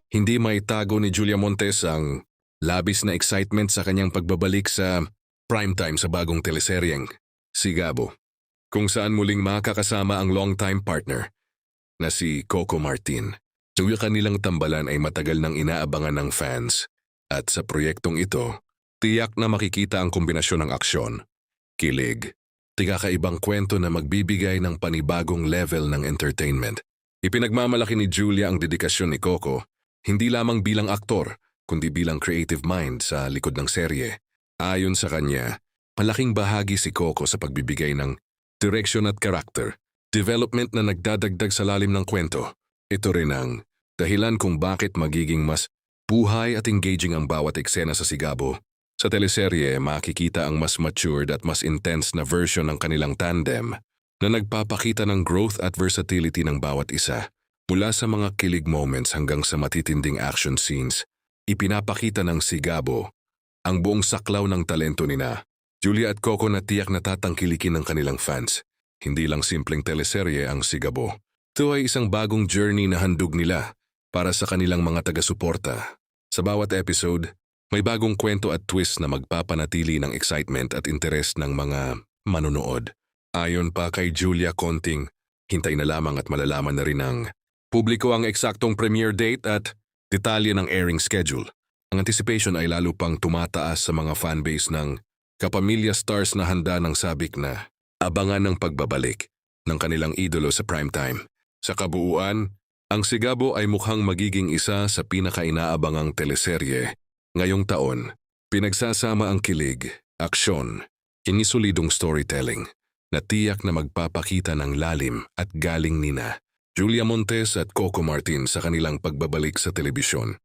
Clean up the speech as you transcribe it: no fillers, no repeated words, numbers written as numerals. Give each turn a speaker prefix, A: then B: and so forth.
A: Hindi maitago ni Julia Montes ang labis na excitement sa kanyang pagbabalik sa primetime sa bagong teleseryeng Sigabo, kung saan muling makakasama ang longtime partner na si Coco Martin. Yung kanilang tambalan ay matagal nang inaabangan ng fans at sa proyektong ito, tiyak na makikita ang kombinasyon ng aksyon, kilig, tigakaibang kwento na magbibigay ng panibagong level ng entertainment. Ipinagmamalaki ni Julia ang dedikasyon ni Coco, hindi lamang bilang aktor, kundi bilang creative mind sa likod ng serye. Ayon sa kanya, malaking bahagi si Coco sa pagbibigay ng direksyon at karakter, development na nagdadagdag sa lalim ng kwento. Ito rin ang dahilan kung bakit magiging mas buhay at engaging ang bawat eksena sa Sigabo. Sa teleserye, makikita ang mas matured at mas intense na version ng kanilang tandem na nagpapakita ng growth at versatility ng bawat isa. Mula sa mga kilig moments hanggang sa matitinding action scenes, ipinapakita ng Sigabo ang buong saklaw ng talento nina Julia at Coco na tiyak na tatangkilikin ng kanilang fans. Hindi lang simpleng teleserye ang Sigabo. Ito ay isang bagong journey na handog nila para sa kanilang mga taga-suporta. Sa bawat episode, may bagong kwento at twist na magpapanatili ng excitement at interes ng mga manonood. Ayon pa kay Julia Conting, hintay na lamang at malalaman na rin ng publiko ang eksaktong premiere date at detalye ng airing schedule. Ang anticipation ay lalo pang tumataas sa mga fanbase ng kapamilya stars na handa ng sabik na abangan ng pagbabalik ng kanilang idolo sa primetime. Sa kabuuan, ang Sigabo ay mukhang magiging isa sa pinakainaabangang teleserye ngayong taon. Pinagsasama ang kilig, aksyon, kinisolidong storytelling na tiyak na magpapakita ng lalim at galing nina Julia Montes at Coco Martin sa kanilang pagbabalik sa telebisyon.